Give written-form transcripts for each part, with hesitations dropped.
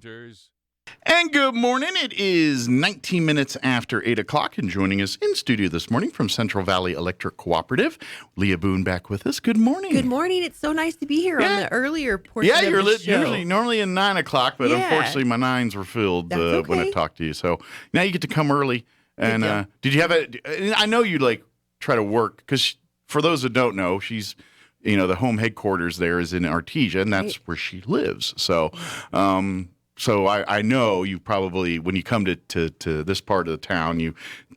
Rogers. And good morning. It is 19 minutes after 8 o'clock, and joining us in studio this morning from Central Valley Electric Cooperative, Leah Boone back with us. Good morning. Good morning. It's so nice to be here on the earlier portion of the show. Usually normally at 9 o'clock, but unfortunately my 9s were filled when I talked to you. So now you get to come early. And did you have I know you try to work, because for those that don't know, she's, the home headquarters there is in Artesia, and that's where she lives. So, So I know you probably, when you come to this part of the town, you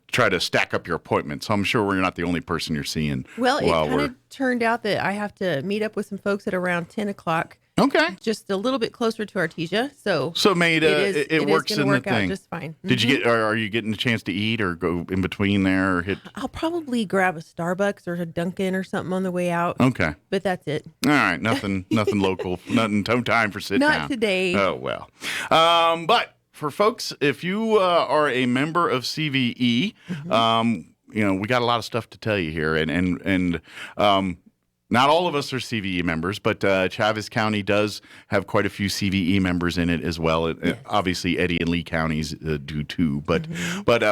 try to stack up your appointments. So I'm sure we're not the only person you're seeing. Well, it kind of turned out that I have to meet up with some folks at around 10 o'clock. Okay. Just a little bit closer to Artesia. So it works in the thing. out just fine. Did you are you getting a chance to eat or go in between there or hit? I'll probably grab a Starbucks or a Dunkin' or something on the way out. Okay. But that's it. All right. Nothing local. No time for sit down. Not today. Oh, well. But for folks, if you are a member of CVE, we got a lot of stuff to tell you here. And not all of us are CVE members, but Chavez County does have quite a few CVE members in it as well. Yes. Obviously, Eddy and Lee counties do too. But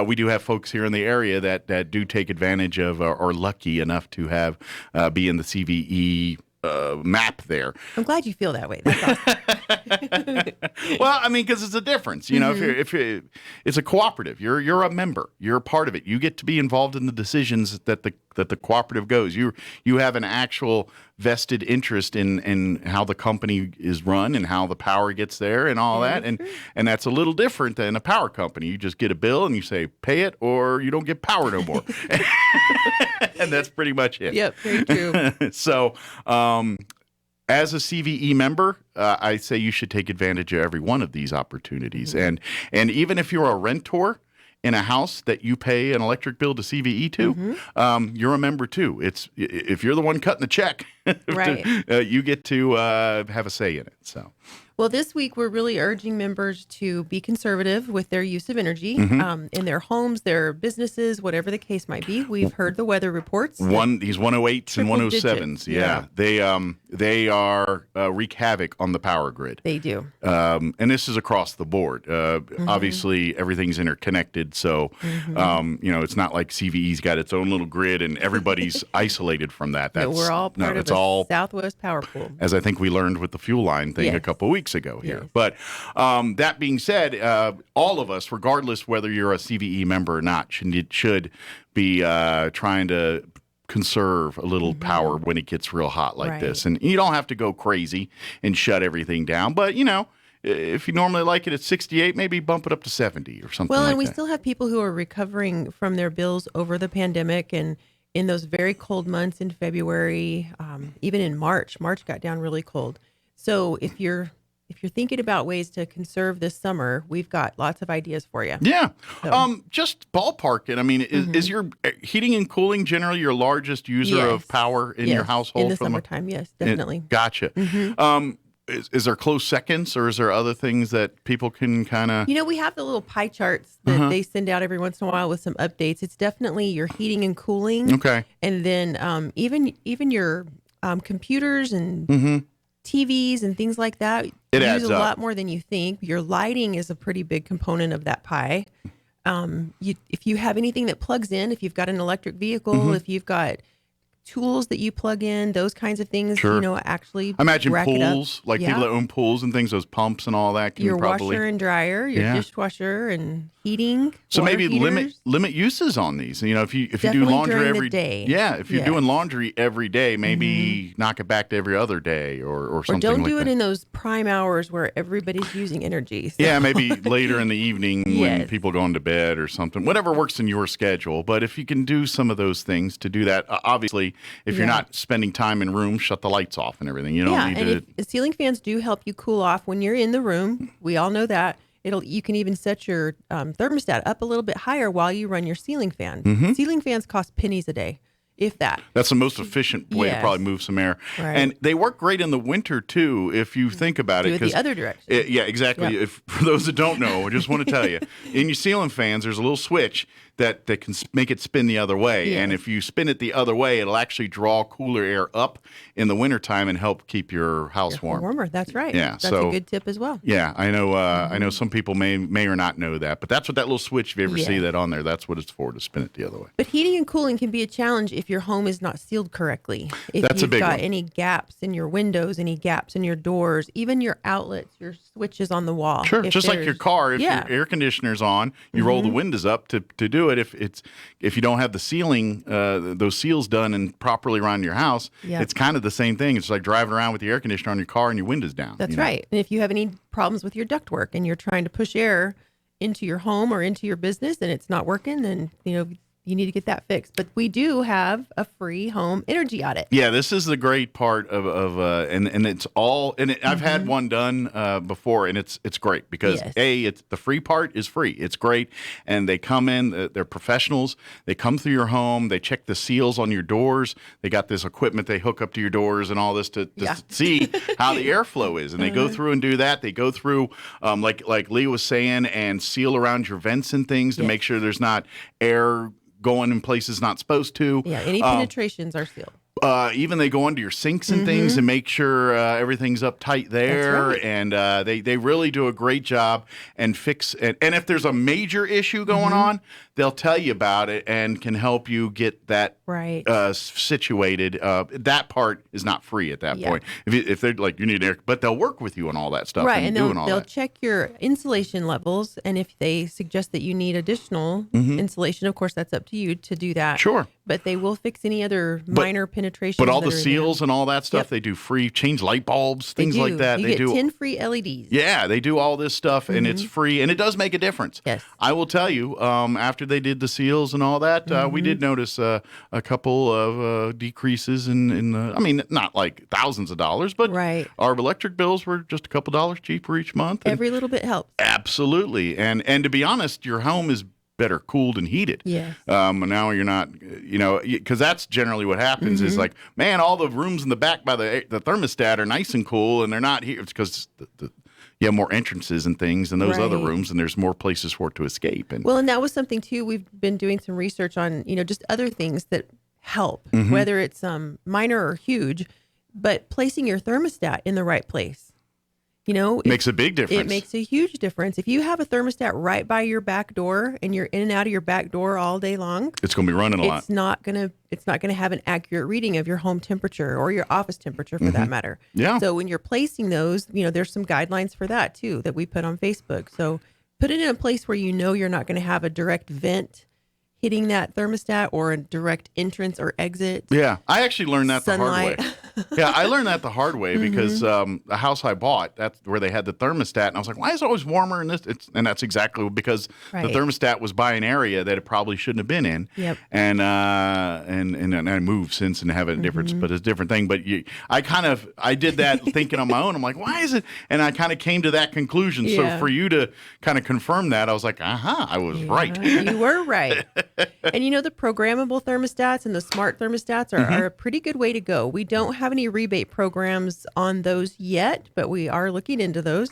we do have folks here in the area that do take advantage of or are lucky enough to have be in the CVE map there. I'm glad you feel that way. That's awesome. Well, I mean, because it's a difference. If it's a cooperative, you're a member, you're a part of it. You get to be involved in the decisions that the cooperative goes. You have an actual vested interest in how the company is run and how the power gets there and all that. And that's a little different than a power company. You just get a bill and you say, pay it or you don't get power no more. And that's pretty much it. Yep, very true. So, as a CVE member, I say you should take advantage of every one of these opportunities. And even if you're a rentor in a house that you pay an electric bill to CVE to, you're a member too. If you're the one cutting the check, right. You get to have a say in it. So. Well, this week we're really urging members to be conservative with their use of energy in their homes, their businesses, whatever the case might be. We've heard the weather reports. These 108s and 107s. Yeah. They wreak havoc on the power grid. They do. And this is across the board. Obviously, everything's interconnected. So, it's not like CVE's got its own little grid and everybody's isolated from that. We're all part of the Southwest Power Pool. As I think we learned with the fuel line thing a couple of weeks ago here. Yes. But that being said, all of us, regardless whether you're a CVE member or not, should be trying to conserve a little power when it gets real hot like this. And you don't have to go crazy and shut everything down. But, if you normally like it at 68, maybe bump it up to 70 or something like that. Well, and we still have people who are recovering from their bills over the pandemic and in those very cold months in February, even in March. March got down really cold. So if you're thinking about ways to conserve this summer, we've got lots of ideas for you. Yeah. So. Just ballpark it. I mean, is your heating and cooling generally your largest user of power in your household? In the summertime, yes, definitely. Gotcha. Is there close seconds, or is there other things that people can kind of... we have the little pie charts that they send out every once in a while with some updates. It's definitely your heating and cooling. Okay. And then even your computers and... TVs and things like that use a lot more than you think. Your lighting is a pretty big component of that pie. If you have anything that plugs in, if you've got an electric vehicle, if you've got tools that you plug in, those kinds of things, actually I imagine rack pools, it up. like people that own pools and things, those pumps and all that. Your washer and dryer, your dishwasher and heating. So maybe heaters. limit uses on these. If you Definitely do laundry during every day. Yeah, if you're doing laundry every day, maybe knock it back to every other day or something like that. Or don't do it in those prime hours where everybody's using energy. So. Yeah, maybe later in the evening when people go into bed or something. Whatever works in your schedule. But if you can do some of those things to do that, obviously, if you're not spending time in rooms, shut the lights off and everything. You don't need to. And ceiling fans do help you cool off when you're in the room. We all know that. You can even set your thermostat up a little bit higher while you run your ceiling fan. Ceiling fans cost pennies a day. if that. That's the most efficient way to probably move some air. Right. And they work great in the winter, too, if you think about it. Do it the other direction. Yeah, exactly. Yep. If for those that don't know, I just want to tell you, in your ceiling fans, there's a little switch that can make it spin the other way. Yes. And if you spin it the other way, it'll actually draw cooler air up in the wintertime and help keep your house warm. Warmer, that's right. Yeah, that's a good tip as well. Yeah, I know. I know some people may or not know that, but that's what that little switch. If you ever see that on there, that's what it's for, to spin it the other way. But heating and cooling can be a challenge if your home is not sealed correctly. If that's a big one. If you've got any gaps in your windows, any gaps in your doors, even your outlets, your switches on the wall. Sure, just like your car. If your air conditioner's on, you roll the windows up to do it. If you don't have the sealing, those seals done and properly around your house, it's kind of the same thing. It's like driving around with the air conditioner on your car and your windows down. That's right. And if you have any problems with your ductwork and you're trying to push air into your home or into your business and it's not working, then you need to get that fixed. But we do have a free home energy audit. Yeah, this is the great part and it's all, and I've had one done before, and it's great because it's the free part is free. It's great, and they come in, they're professionals. They come through your home, they check the seals on your doors. They got this equipment they hook up to your doors and all this to see how the airflow is, and they go through and do that. They go through like Leah was saying, and seal around your vents and things to make sure there's not air going in places not supposed to. Yeah, any penetrations are sealed. Even they go under your sinks and things and make sure everything's uptight there. Right. And they really do a great job and fix it. And if there's a major issue going on, they'll tell you about it and can help you get that situated. That part is not free at that point. If they're like, you need air, but they'll work with you on all that stuff. Right, and they'll check your insulation levels. And if they suggest that you need additional insulation, of course, that's up to you to do that. Sure. But they will fix any other minor penetrations. But all the seals and all that stuff, they do free. Change light bulbs, things like that. You get 10 free LEDs. Yeah, they do all this stuff, and it's free, and it does make a difference. Yes. I will tell you, after they did the seals and all that, we did notice a couple of decreases in I mean, not like thousands of dollars, but our electric bills were just a couple dollars cheaper each month. Every little bit helps. Absolutely. And to be honest, your home is better cooled and heated. Yes. Now you're not, because that's generally what happens is like, man, all the rooms in the back by the thermostat are nice and cool, and they're not here. It's because you have more entrances and things in those other rooms, and there's more places for it to escape. And that was something too. We've been doing some research on, just other things that help, whether it's minor or huge, but placing your thermostat in the right place. Makes a big difference. It makes a huge difference. If you have a thermostat right by your back door and you're in and out of your back door all day long, it's going to be running a lot. It's not going to have an accurate reading of your home temperature or your office temperature for that matter. Yeah. So when you're placing those, there's some guidelines for that too that we put on Facebook. So put it in a place where you're not going to have a direct vent hitting that thermostat or a direct entrance or exit. Yeah, I actually learned that Sunlight. the hard way. Yeah, I learned that the hard way because the house I bought, that's where they had the thermostat, and I was like, why is it always warmer in this? And that's exactly because the thermostat was by an area that it probably shouldn't have been in. Yep. And I moved since and have a difference, but it's a different thing. But I did that thinking on my own. I'm like, why is it? And I kind of came to that conclusion. Yeah. So for you to kind of confirm that, I was like, I was right. You were right. And the programmable thermostats and the smart thermostats are a pretty good way to go. We don't have any rebate programs on those yet, but we are looking into those.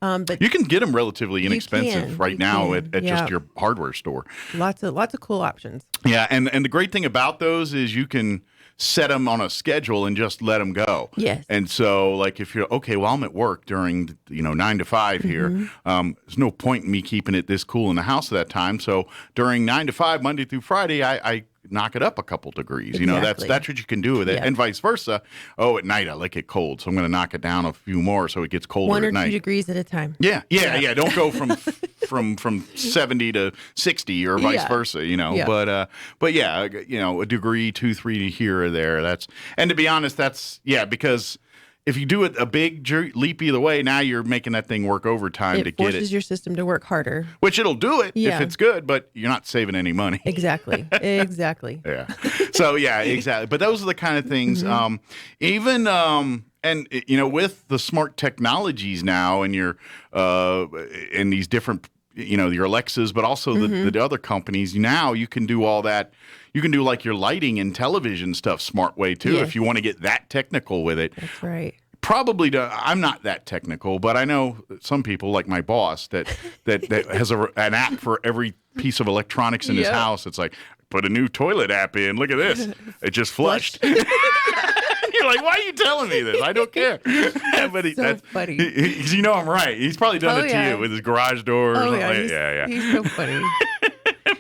But you can get them relatively inexpensive right now at just your hardware store. Lots of cool options. Yeah, and the great thing about those is you can set them on a schedule and just let them go. Yes. And so, like, if you're I'm at work during 9 to 5 here. There's no point in me keeping it this cool in the house at that time. So during 9 to 5, Monday through Friday, I knock it up a couple degrees. Exactly. That's what you can do with it, and vice versa. Oh, at night I like it cold, so I'm going to knock it down a few more so it gets colder at night. 1 or 2 degrees at a time. Yeah. Don't go from 70 to 60 or vice versa. Yeah. But yeah, a degree, 2, 3 here or there. And to be honest, because if you do it a big leap either way, now you're making that thing work overtime to get it. It forces your system to work harder. Which it'll do it if it's good, but you're not saving any money. Exactly. Yeah. So, exactly. But those are the kind of things, even, and with the smart technologies now and your, and these different your Alexas, but also the other companies. Now you can do all that. You can do like your lighting and television stuff smart way too, if you want to get that technical with it. That's right. Probably, I'm not that technical, but I know some people, like my boss, that has an app for every piece of electronics in his house. It's like, put a new toilet app in. Look at this. It just flushed. You're like, why are you telling me this? I don't care. But that's funny. I'm right. He's probably done it to you with his garage door. Oh, yeah. He's so funny.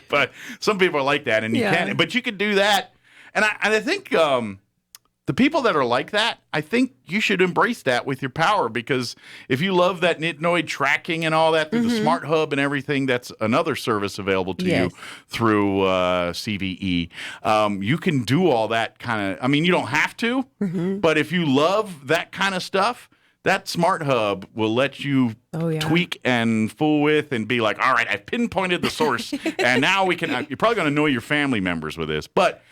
But some people are like that, and you can't. But you could do that, and I think the people that are like that, I think you should embrace that with your power, because if you love that Nitnoid tracking and all that through the Smart Hub and everything, that's another service available to you through CVE. You can do all that kind of. I mean, you don't have to, but if you love that kind of stuff, that Smart Hub will let you tweak and fool with and be like, all right, I've pinpointed the source, and now we can. You're probably going to annoy your family members with this, but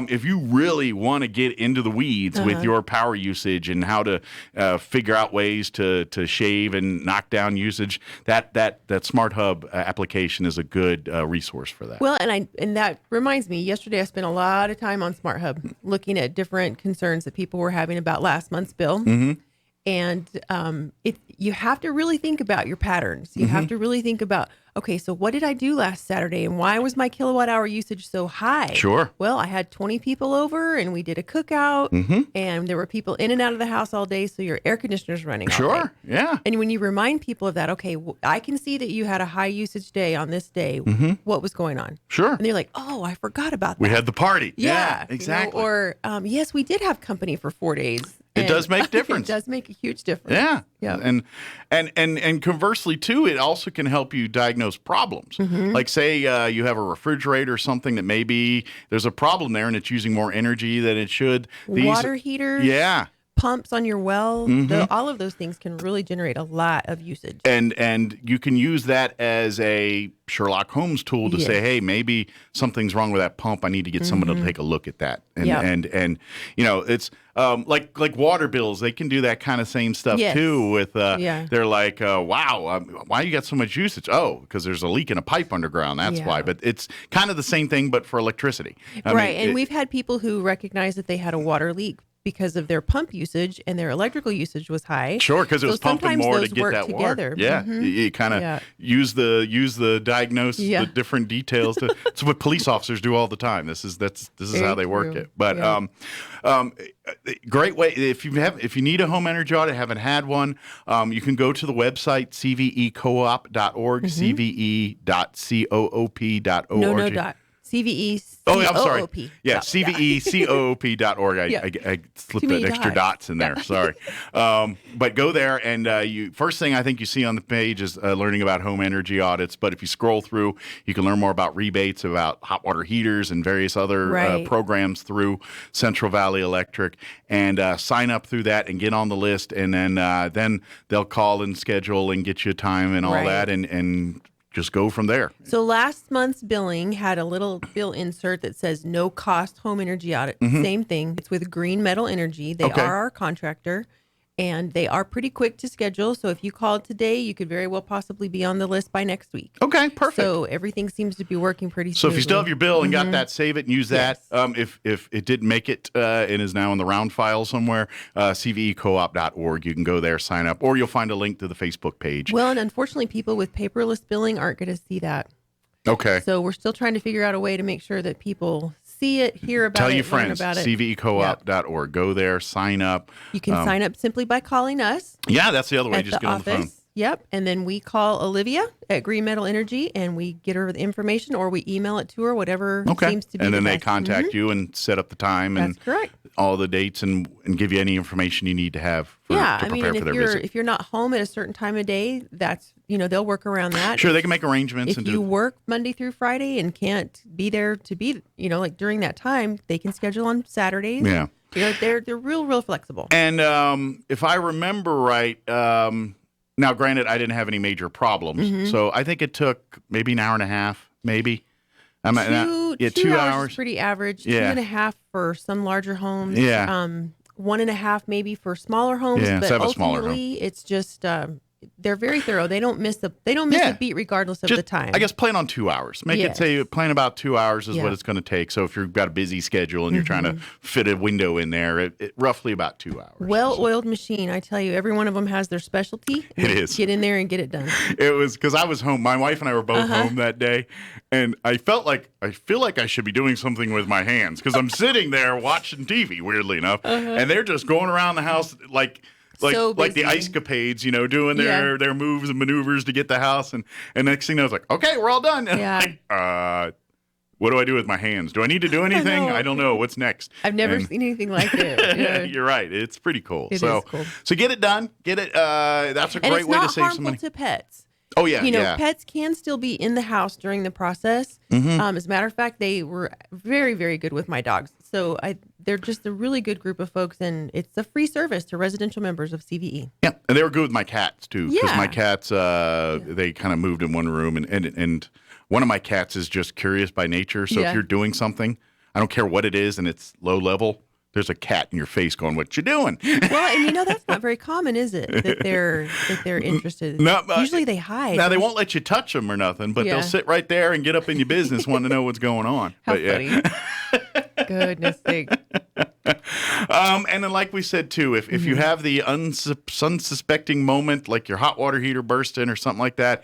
if you really want to get into the weeds with your power usage and how to figure out ways to shave and knock down usage, that Smart Hub application is a good resource for that. Well, and that reminds me, yesterday I spent a lot of time on Smart Hub looking at different concerns that people were having about last month's bill. And you have to really think about your patterns. You have to really think about, okay, so what did I do last Saturday, and why was my kilowatt hour usage so high? Sure. Well, I had 20 people over, and we did a cookout, and there were people in and out of the house all day, so your air conditioner's running all day. Yeah. And when you remind people of that, okay, I can see that you had a high usage day on this day. What was going on? Sure. And they're like, oh, I forgot about that. We had the party. Yeah, exactly. Or, yes, we did have company for 4 days. It does make a difference. It does make a huge difference. Yeah. And conversely too, it also can help you diagnose problems. Like say you have a refrigerator or something that maybe there's a problem there and it's using more energy than it should. Water heaters. Yeah. Pumps on your well, all of those things can really generate a lot of usage. And you can use that as a Sherlock Holmes tool to say, hey, maybe something's wrong with that pump. I need to get someone to take a look at that. And it's like water bills. They can do that kind of same stuff too. With they're like, wow, why you got so much usage? Oh, because there's a leak in a pipe underground. That's why. But it's kind of the same thing, but for electricity. I mean, we've had people who recognize that they had a water leak because of their pump usage and their electrical usage was high. Sure, because it was pumping more to get that water. Yeah, you kind of use the diagnose the different details. It's what police officers do all the time. This is how they work it. But great way if you need a home energy audit, haven't had one, you can go to the website cvecoop.org, cve.coop.org. No dot. CVE. Oh, I'm sorry. Yeah, cvecoop.org. I slipped that extra dots in there. Sorry. But go there, and first thing I think you see on the page is learning about home energy audits. But if you scroll through, you can learn more about rebates, about hot water heaters, and various other programs through Central Valley Electric, and sign up through that and get on the list. And then they'll call and schedule and get you a time and all that, and just go from there. So last month's billing had a little bill insert that says no cost home energy audit. Same thing. It's with Green Metal Energy. They are our contractor, and they are pretty quick to schedule. So if you called today, you could very well possibly be on the list by next week. Okay, perfect. So everything seems to be working pretty smoothly. So if you still have your bill and got that, save it and use that. If it didn't make it and is now in the round file somewhere, cvecoop.org, you can go there, sign up, or you'll find a link to the Facebook page. Well, and unfortunately, people with paperless billing aren't going to see that. Okay. So we're still trying to figure out a way to make sure that people see it, hear about it, Tell your friends, learn about it. cvecoop.org. Go there, sign up. You can sign up simply by calling us. Yeah, that's the other way. Just get on the phone. Yep. And then we call Olivia at Green Metal Energy and we get her the information, or we email it to her, whatever seems to be and then the they best. contact you and set up the time and all the dates and give you any information you need to have to prepare for their visit. If you're not home at a certain time of day, that's, they'll work around that. Sure, they can make arrangements. If you work Monday through Friday and can't be there to be, like during that time, they can schedule on Saturdays. Yeah. They're real flexible. And if I remember right, now, granted, I didn't have any major problems, so I think it took maybe an hour and a half, maybe. 2 hours is pretty average. 2.5 for some larger homes. 1.5 maybe for smaller homes. Yeah, but so I have a ultimately, smaller home. it's just they're very thorough. They don't miss a beat regardless of the time. I guess plan on 2 hours. Make it say plan about 2 hours is what it's going to take. So if you've got a busy schedule and you're trying to fit a window in there, it roughly about 2 hours. Well-oiled machine. I tell you, every one of them has their specialty. It is. Get in there and get it done. It was because I was home. My wife and I were both home that day, and I feel like I should be doing something with my hands because I'm sitting there watching TV. Weirdly enough, and they're just going around the house like the ice capades, doing their moves and maneuvers to get the house. And next thing I was like, okay, we're all done. And what do I do with my hands? Do I need to do anything? I don't know. What's next? I've never seen anything like it. Yeah. You're right. It's pretty cool. It is cool. So get it done. Get it. That's a great way to save some money. And it's not harmful to pets. Oh, yeah. Pets can still be in the house during the process. As a matter of fact, they were very, very good with my dogs. So they're just a really good group of folks, and it's a free service to residential members of CVE. Yeah, and they were good with my cats, too, because Yeah. my cats, they kind of moved in one room, and one of my cats is just curious by nature. So if you're doing something, I don't care what it is, and it's low level, there's a cat in your face going, "What you doing?" Well, and that's not very common, is it? That they're interested. No, Usually they hide. Now they won't let you touch them or nothing, but they'll sit right there and get up in your business, wanting to know what's going on. How funny! Goodness sake. And then, like we said too, if you have the unsuspecting moment, like your hot water heater bursting or something like that,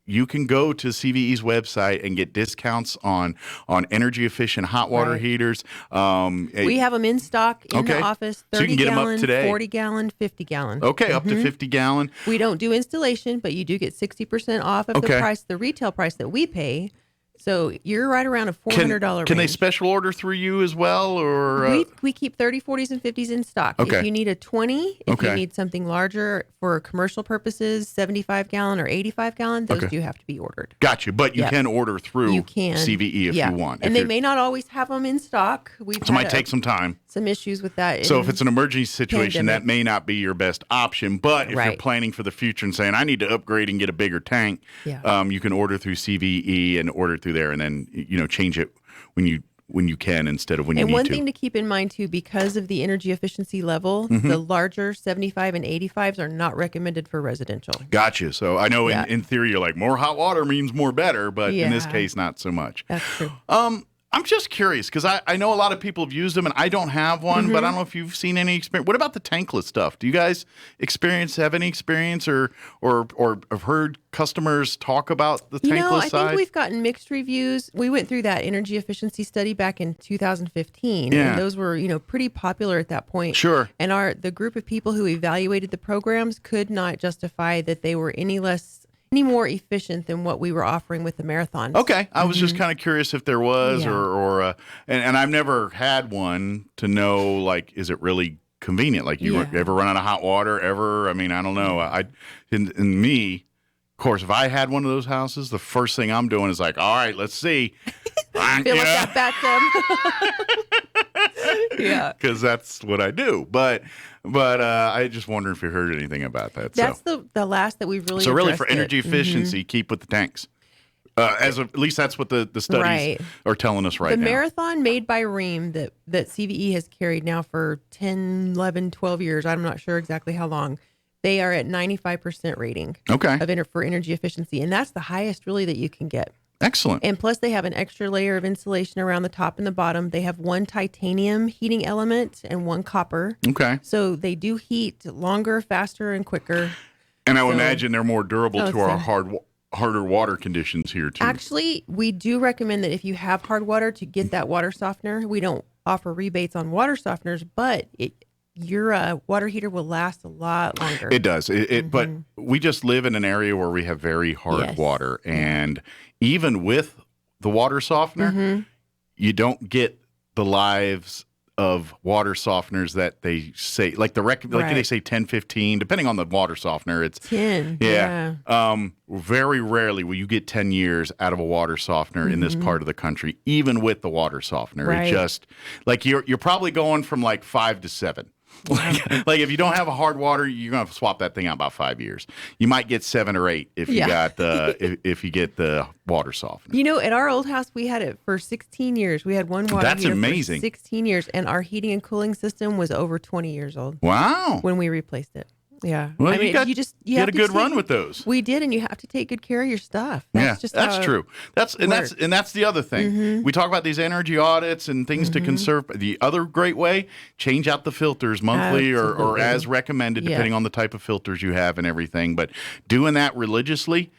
you can go to CVE's website and get discounts on energy efficient hot water heaters. We have them in stock in the office, 30 so you can get gallon, them up today. 40 gallon, 50 gallon. Okay, up to 50 gallon. We don't do installation, but you do get 60% off of the retail price that we pay. So you're right around a $400 range. Can they special order through you as well? Or we keep 30, 40s, and 50s in stock. Okay. If you need a 20, if you need something larger for commercial purposes, 75 gallon or 85 gallon, those do have to be ordered. Got you. But you can order through CVE if you want. And they may not always have them in stock. So it might take some time. Some issues with that. So if it's an emergency situation, that may not be your best option. But if you're planning for the future and saying, I need to upgrade and get a bigger tank, you can order through CVE and order through there and then, change it when you can instead of when you need to. And one thing to keep in mind, too, because of the energy efficiency level, the larger 75 and 85s are not recommended for residential. Gotcha. So I know in theory, you're like, more hot water means more better, but in this case, not so much. That's true. I'm just curious because I know a lot of people have used them and I don't have one, but I don't know if you've seen any experience. What about the tankless stuff? Do you guys have any experience or have heard customers talk about the tankless side? I think we've gotten mixed reviews. We went through that energy efficiency study back in 2015, and those were, pretty popular at that point. Sure. And the group of people who evaluated the programs could not justify that they were any more efficient than what we were offering with the marathon. Okay. I was just kind of curious if there was and I've never had one to know, like, is it really convenient? Like, you ever run out of hot water ever? I mean, I don't know. In me, of course, if I had one of those houses, the first thing I'm doing is like, all right, let's see. Fill up that bathtub. Yeah. Because that's what I do. But I just wonder if you heard anything about that. That's the last that we've really. So really, for energy efficiency, keep with the tanks. At least that's what the studies are telling us right now. The marathon made by Rheem that CVE has carried now for 10, 11, 12 years. I'm not sure exactly how long. They are at 95% rating. For energy efficiency, and that's the highest really that you can get. Excellent. And plus, they have an extra layer of insulation around the top and the bottom. They have one titanium heating element and one copper. Okay. So they do heat longer, faster, and quicker. And I would imagine they're more durable to our harder water conditions here, too. Actually, we do recommend that if you have hard water to get that water softener. We don't offer rebates on water softeners, but your water heater will last a lot longer. It does. But we just live in an area where we have very hard water. And even with the water softener, you don't get the lives of water softeners that they say, like they say 10, 15, depending on the water softener. It's 10. Very rarely will you get 10 years out of a water softener in this part of the country, even with the water softener. It just, like, you're probably going from like 5 to 7. Like if you don't have a hard water, you're gonna have to swap that thing out about 5 years. You might get 7 or 8 if you got if you get the water softener. At our old house, we had it for 16 years. We had one water That's heater amazing. for 16 years, and our heating and cooling system was over 20 years old. Wow! When we replaced it. Yeah. Well, I mean, you had a good run with those. We did, and you have to take good care of your stuff. That's True. That's the other thing. We talk about these energy audits and things to conserve. The other great way, change out the filters monthly or as recommended, depending on the type of filters you have and everything. But doing that religiously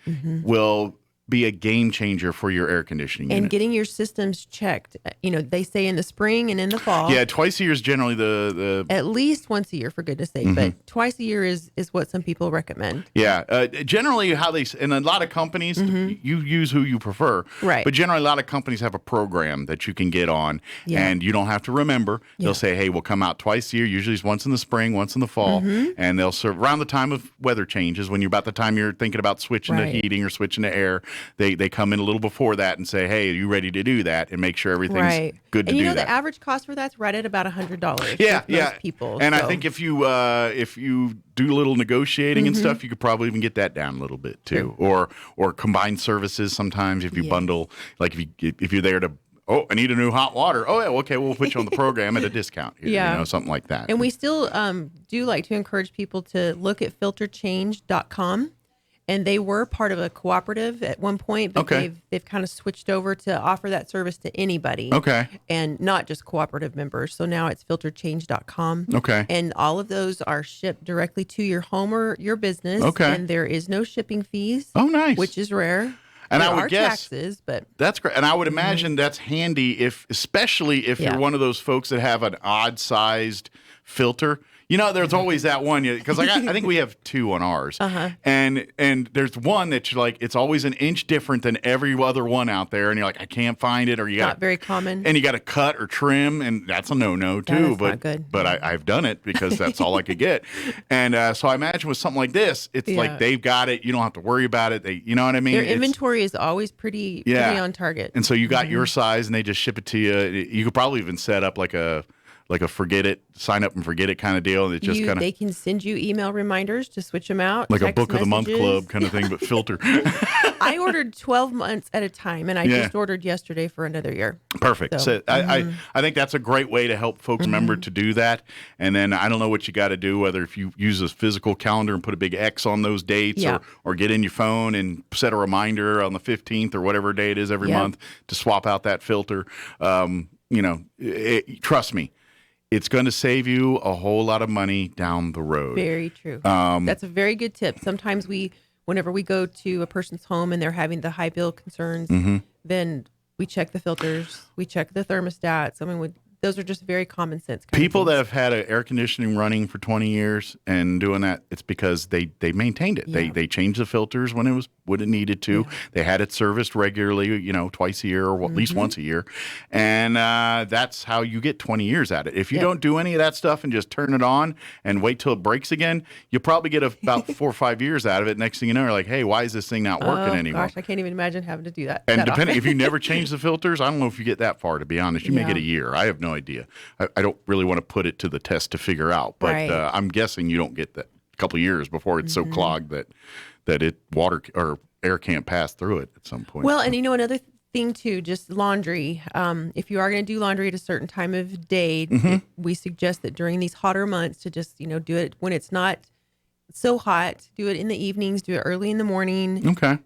will be a game changer for your air conditioning unit. And getting your systems checked. They say in the spring and in the fall. Yeah, twice a year is generally the at least once a year, for goodness sake. But twice a year is what some people recommend. Yeah, generally how they, and a lot of companies, you use who you prefer. Right. But generally a lot of companies have a program that you can get on, and you don't have to remember. They'll say, hey, we'll come out twice a year. Usually it's once in the spring, once in the fall, and they'll serve around the time of weather changes, when you're about the time you're thinking about switching to heating or switching to air. They come in a little before that and say, hey, are you ready to do that? And make sure everything's good to do that. And the average cost for that's right at about $100. Yeah, most people. And I think if you do a little negotiating and stuff, you could probably even get that down a little bit too. Or combined services sometimes if you bundle, like if you're there to, oh, I need a new hot water. Oh, yeah, okay, we'll put you on the program at a discount here, something like that. And we still do like to encourage people to look at filterchange.com. And they were part of a cooperative at one point, but they've kind of switched over to offer that service to anybody. Okay. And not just cooperative members. So now it's filterchange.com. Okay. And all of those are shipped directly to your home or your business. Okay. And there is no shipping fees. Oh, nice. Which is rare. And there I would guess taxes, but that's great. And I would imagine that's handy especially if you're one of those folks that have an odd-sized filter. There's always that one, because I think we have two on ours, and there's one that you're like, it's always an inch different than every other one out there, and you're like, I can't find it, or you got not very common, and you got to cut or trim, and that's a no too. Not good. But I've done it because that's all I could get, and so I imagine with something like this, it's like they've got it, you don't have to worry about it. You know what I mean? Their inventory is always pretty on target, and so you got your size, and they just ship it to you. You could probably even set up like a forget it, sign up and forget it kind of deal. And it just they can send you email reminders to switch them out. Like a book of the month club kind of thing, but filter. I ordered 12 months at a time, and I just ordered yesterday for another year. Perfect. So I think that's a great way to help folks remember to do that. And then I don't know what you got to do, whether if you use a physical calendar and put a big X on those dates, or get in your phone and set a reminder on the 15th or whatever day it is every month to swap out that filter. Trust me. It's going to save you a whole lot of money down the road. Very true. That's a very good tip. Sometimes whenever we go to a person's home and they're having the high bill concerns, then we check the filters, we check the thermostats. I mean, those are just very common sense. People that have had an air conditioning running for 20 years and doing that, it's because they maintained it. Yeah. They changed the filters when it needed to. Yeah. They had it serviced regularly, twice a year or at least once a year. And that's how you get 20 years at it. If you don't do any of that stuff and just turn it on and wait till it breaks again, you'll probably get about 4 or 5 years out of it. Next thing you know, you're like, hey, why is this thing not working anymore? Gosh, I can't even imagine having to do that. And depending, if you never change the filters, I don't know if you get that far, to be honest. You may get a year. I have no idea. I don't really want to put it to the test to figure out, but I'm guessing you don't get that a couple of years before it's so clogged that water or air can't pass through it at some point. Well, and another thing too, just laundry. If you are going to do laundry at a certain time of day, we suggest that during these hotter months to just do it when it's not so hot. Do it in the evenings. Do it early in the morning. Okay.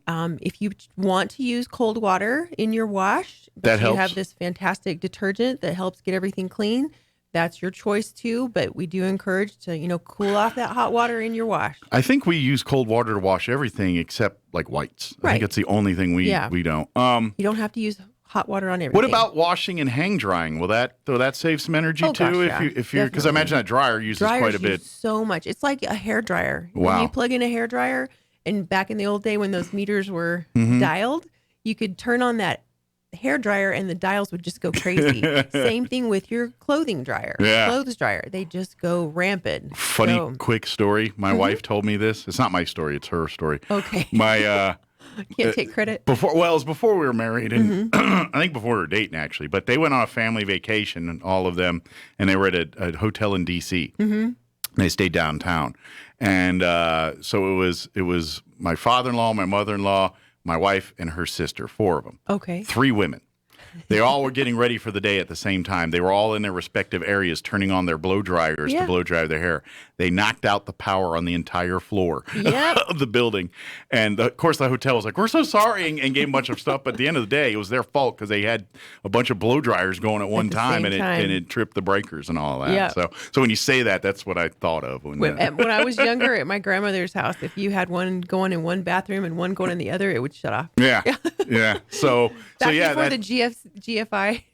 If you want to use cold water in your wash, that helps. You have this fantastic detergent that helps get everything clean. That's your choice too, but we do encourage to cool off that hot water in your wash. I think we use cold water to wash everything except like whites. Right. I think it's the only thing we don't. You don't have to use hot water on everything. What about washing and hang drying? Will that save some energy too? Gosh, if you because I imagine that dryer uses quite a bit. So much. It's like a hair dryer. Wow. When you plug in a hair dryer, and back in the old day when those meters were dialed, you could turn on that hair dryer and the dials would just go crazy. Same thing with your clothing dryer. Clothes dryer. They just go rampant. Funny quick story. My wife told me this. It's not my story, it's her story. Okay. My can't take credit. It was before we were married, and I think before we were dating actually. But they went on a family vacation, and all of them, and they were at a hotel in D.C. They stayed downtown, and so it was my father-in-law, my mother-in-law, my wife, and her sister, 4 of them. Okay. 3 women. they all were getting ready for the day at the same time. They were all in their respective areas turning on their blow dryers to blow dry their hair. They knocked out the power on the entire floor of the building. And, of course, the hotel was like, we're so sorry, and gave a bunch of stuff. But at the end of the day, it was their fault because they had a bunch of blow dryers going at one time, and it tripped the breakers and all that. Yep. So when you say that, that's what I thought of. When I was younger at my grandmother's house, if you had one going in one bathroom and one going in the other, it would shut off. Yeah. So before the GFI.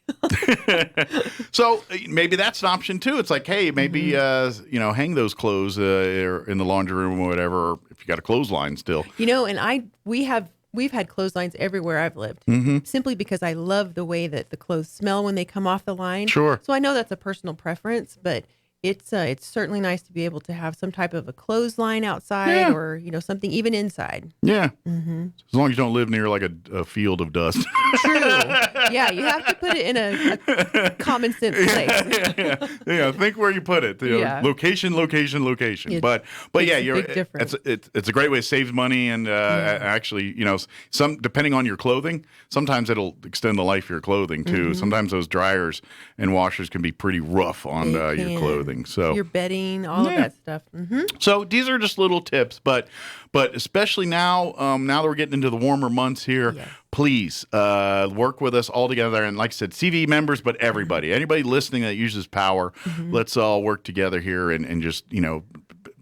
So maybe that's an option too. It's like, hey, maybe hang those clothes in the laundry room or whatever. Or if you got a clothesline still, and we've had clotheslines everywhere I've lived, simply because I love the way that the clothes smell when they come off the line. Sure. So I know that's a personal preference, but it's certainly nice to be able to have some type of a clothesline outside or, something even inside. Yeah. Mm-hmm. As long as you don't live near like a field of dust. True. Yeah. You have to put it in a common sense place. Yeah. Think where you put it. Location. But yeah, it's a great way to save money. And actually, some depending on your clothing, sometimes it'll extend the life of your clothing too. Mm-hmm. Sometimes those dryers and washers can be pretty rough on your clothing. So your bedding, all of that stuff. Mm-hmm. So these are just little tips, but especially now that we're getting into the warmer months here, please work with us all together. And like I said, CVE members, but anybody listening that uses power, let's all work together here and just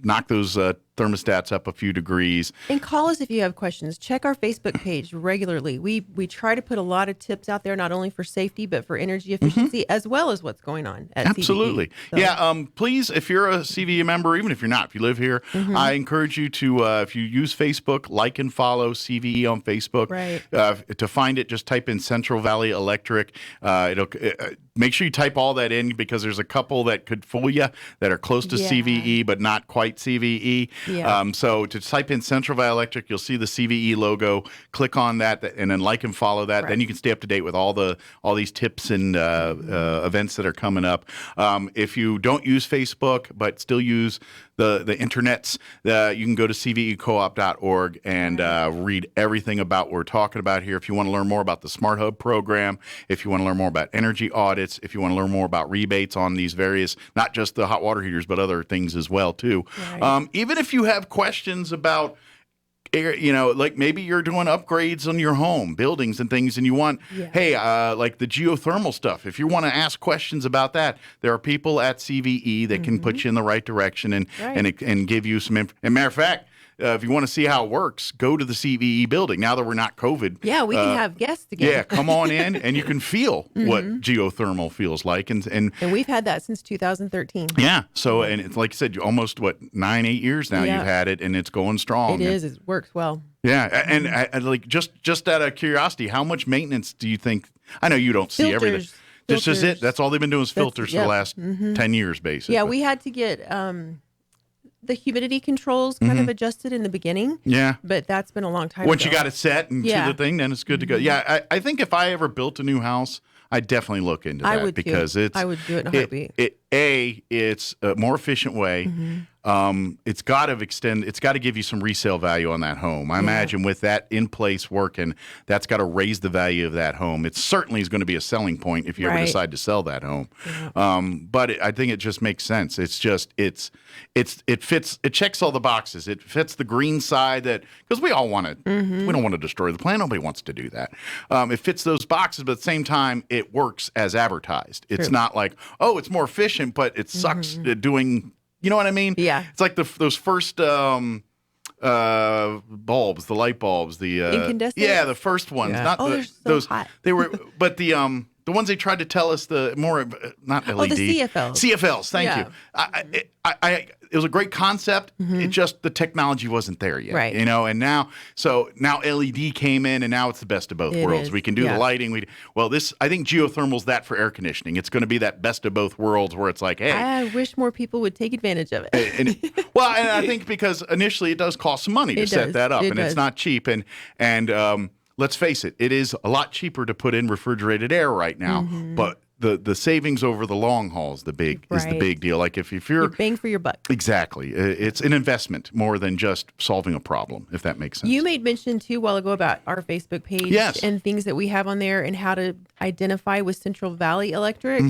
knock those thermostats up a few degrees. And call us if you have questions. Check our Facebook page regularly. We try to put a lot of tips out there, not only for safety, but for energy efficiency, as well as what's going on at Absolutely. CVE. So. Yeah. Please, if you're a CVE member, even if you're not, if you live here, I encourage you to, if you use Facebook, like and follow CVE on Facebook. Right. To find it, just type in Central Valley Electric. Make sure you type all that in because there's a couple that could fool you that are close to CVE, but not quite CVE. Yeah. So to type in Central Valley Electric, you'll see the CVE logo. Click on that and then like and follow that. Right. Then you can stay up to date with all these tips and events that are coming up. If you don't use Facebook but still use the internets, you can go to cvecoop.org and read everything about what we're talking about here. If you want to learn more about the Smart Hub program, if you want to learn more about energy audits, if you want to learn more about rebates on these various, not just the hot water heaters, but other things as well too. Right. Even if you have questions about like maybe you're doing upgrades on your home, buildings and things, and you want, like the geothermal stuff. If you want to ask questions about that, there are people at CVE that can put you in the right direction and give you some information. And matter of fact, if you want to see how it works, go to the CVE building. Now that we're not COVID. Yeah, we can have guests again. Yeah, come on in and you can feel what geothermal feels like. And we've had that since 2013. Yeah. So, and it's like you said, almost 9-8 years now you've had it and it's going strong. It is. It works well. Yeah. And I like just out of curiosity, how much maintenance do you think? I know you don't see everything. This is it. That's all they've been doing is filters for the last 10 years, basically. Yeah, we had to get the humidity controls kind of adjusted in the beginning. Yeah. But that's been a long time Once ago. you got it set and to the thing, then it's good to go. Yeah, I think if I ever built a new house, I'd definitely look into that. I would because too. I would do it in a heartbeat. It's a more efficient way. It's got to give you some resale value on that home. I imagine with that in place working, that's got to raise the value of that home. It certainly is going to be a selling point if you ever decide to sell that home. But I think it just makes sense. It fits. It checks all the boxes. It fits the green side because we all want to. We don't want to destroy the planet. Nobody wants to do that. It fits those boxes, but at the same time, it works as advertised. It's not like, oh, it's more efficient, but it sucks at doing. You know what I mean? Yeah. It's like those first bulbs, the light bulbs, the incandescent. Yeah, the first ones. Yeah. Not they're so those. Hot. They were, but the ones they tried to tell us the more not LED. Oh, the CFLs. CFLs. Thank you. It was a great concept. It just the technology wasn't there yet. Right. And now LED came in, and now it's the best of both worlds. We can do the lighting. I think geothermal's that for air conditioning. It's going to be that best of both worlds where it's like, hey, I wish more people would take advantage of it. and I think because initially it does cost some money to set that up, and it's not cheap. And let's face it, it is a lot cheaper to put in refrigerated air right now, but the savings over the long haul is the big deal. Like if you're bang for your buck. Exactly. It's an investment more than just solving a problem, if that makes sense. You made mention too a while ago about our Facebook page and things that we have on there and how to identify with Central Valley Electric.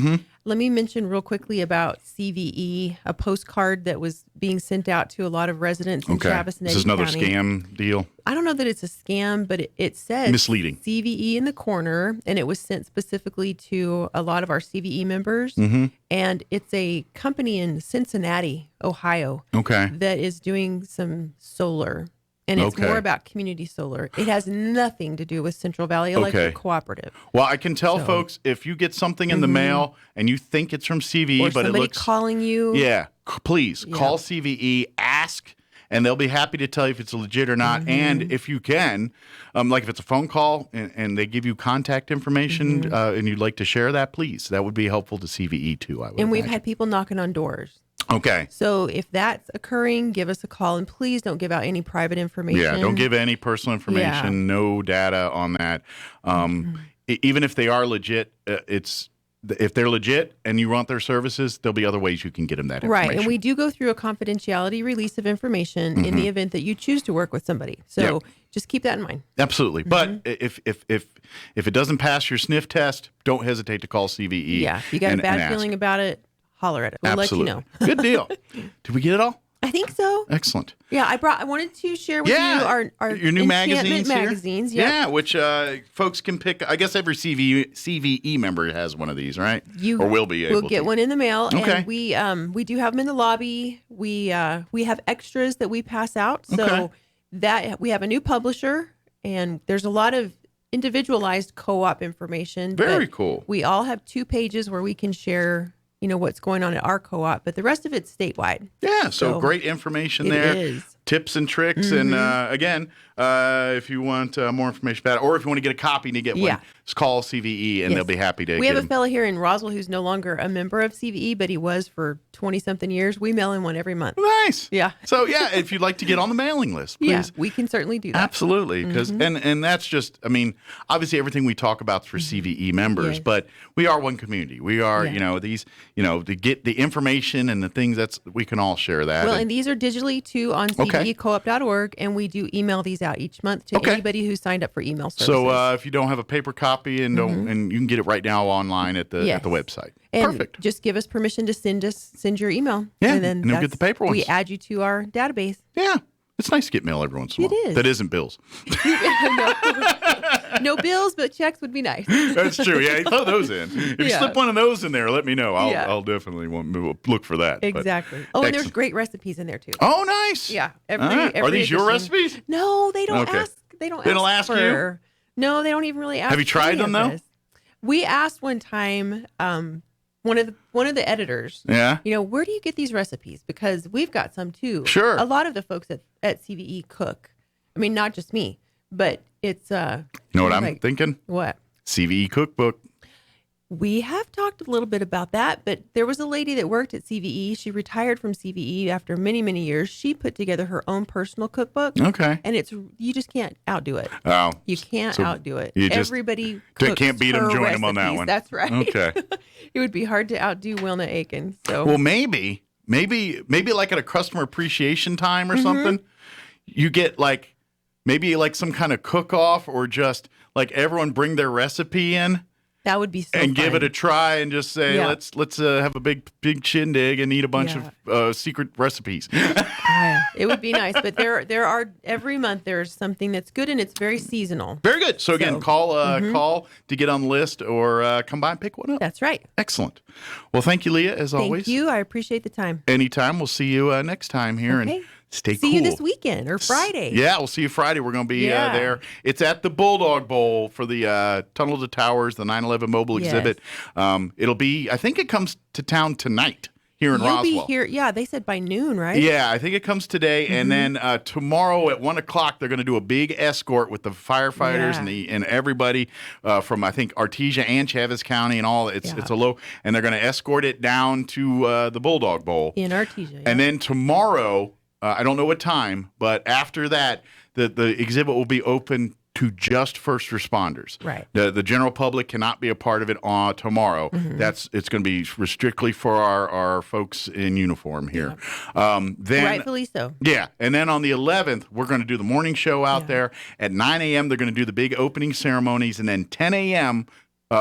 Let me mention real quickly about CVE, a postcard that was being sent out to a lot of residents in Travis and Eddy This is another County. scam deal? I don't know that it's a scam, but it says misleading CVE in the corner, and it was sent specifically to a lot of our CVE members. And it's a company in Cincinnati, Ohio, that is doing some solar. And it's more about community solar. It has nothing to do with Central Valley Electric Cooperative. Well, I can tell folks, if you get something in the mail and you think it's from CVE, but it looks calling you. Yeah, please call CVE, ask, and they'll be happy to tell you if it's legit or not. And if you can, like if it's a phone call and they give you contact information and you'd like to share that, please. That would be helpful to CVE too, I would And we've had people knocking on doors. Okay. So if that's occurring, give us a call, and please don't give out any private information. Yeah, don't give any personal information, no data on that. Even if they are legit, if they're legit and you want their services, there'll be other ways you can get them that information. Right, and we do go through a confidentiality release of information in the event that you choose to work with somebody. So just keep that in mind. Absolutely. But if it doesn't pass your sniff test, don't hesitate to call CVE. Yeah, if you got a bad feeling about it, holler at it. We'll let you know. Good deal. Did we get it all? I think so. Excellent. Yeah, I wanted to share with you our your new magazines. Yeah, which folks can pick. I guess every CVE member has one of these, right? Or will be able We'll get one in the mail. Okay. And we do have them in the lobby. We have extras that we pass out. So that we have a new publisher, and there's a lot of individualized co-op information. Very cool. We all have 2 pages where we can share what's going on at our co-op, but the rest of it's statewide. Yeah, so great information there. It is. Tips and tricks. And again, if you want more information about it, or if you want to get a copy and you get one, just call CVE and they'll be happy to We have a fellow here in Roswell who's no longer a member of CVE, but he was for 20-something years. We mail him one every month. Nice. Yeah. So, if you'd like to get on the mailing list, please. Yeah, we can certainly do that. Absolutely. Because and that's just, obviously everything we talk about is for CVE members, but we are one community. We are, these, to get the information and the things we can all share that. Well, and these are digitally too on cvecoop.org, and we do email these out each month to anybody who signed up for email services. So if you don't have a paper copy and and you can get it right now online at the website. And perfect. Just give us permission to send your email. Yeah, and then you'll get the paper ones. We add you to our database. Yeah. It's nice to get mail every once in a while. It is. That isn't bills. No bills, but checks would be nice. That's true. Yeah, throw those in. If you slip one of those in there, let me know. I'll definitely look for that. Exactly. And there's great recipes in there too. Oh, nice. Yeah. Are these your recipes? No, they don't ask. They don't ask you? No, they don't even really ask. Have you tried them though? We asked one time. One of the editors. Yeah. Where do you get these recipes? Because we've got some too. Sure. A lot of the folks at CVE cook. I mean, not just me, but it's You know what I'm thinking? What? CVE cookbook. We have talked a little bit about that, but there was a lady that worked at CVE. She retired from CVE after many, many years. She put together her own personal cookbook. Okay. And you just can't outdo it. Oh. You can't outdo it. Everybody can't beat them, join them on that one. That's right. Okay. It would be hard to outdo Wilna Aiken. So. Well, maybe like at a customer appreciation time or something, you get maybe some kind of cook-off, or just everyone bring their recipe in. That would be so and fun. Give it a try and just say, let's have a big shindig and eat a bunch of secret recipes. It would be nice, but there are every month there's something that's good, and it's very seasonal. Very good. So again, call to get on the list, or come by and pick one up. That's right. Excellent. Well, thank you, Leah, as always. Thank you. I appreciate the time. Anytime. We'll see you next time here. Okay. And stay cool. See you this weekend or Friday. Yeah, we'll see you Friday. We're going to be there. It's at the Bulldog Bowl for the Tunnel to Towers, the 9/11 mobile exhibit. It'll be, I think it comes to town tonight here in Roswell. You'll be here. Yeah, they said by noon, right? Yeah, I think it comes today. And then tomorrow at 1 o'clock, they're going to do a big escort with the firefighters and everybody from, I think, Artesia and Chaves County and all. It's a low, and they're going to escort it down to the Bulldog Bowl. In Artesia. And then tomorrow, I don't know what time, but after that, the exhibit will be open to just first responders. Right. The general public cannot be a part of it on tomorrow. It's going to be strictly for our folks in uniform here. Then Rightfully so. Yeah, and then on the 11th, we're going to do the morning show out there. At 9 a.m., they're going to do the big opening ceremonies, and then 10 a.m.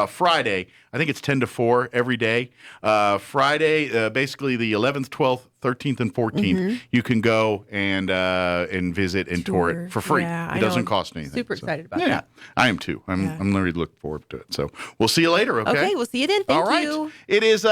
Friday, I think it's 10 to 4 every day. Friday, basically the 11th, 12th, 13th, and 14th, you can go and visit and tour it for free. Yeah, it doesn't cost anything. Super excited about that. I am too. I'm really looking forward to it. So we'll see you later, okay? Okay, we'll see you then. Thank All right. you. It is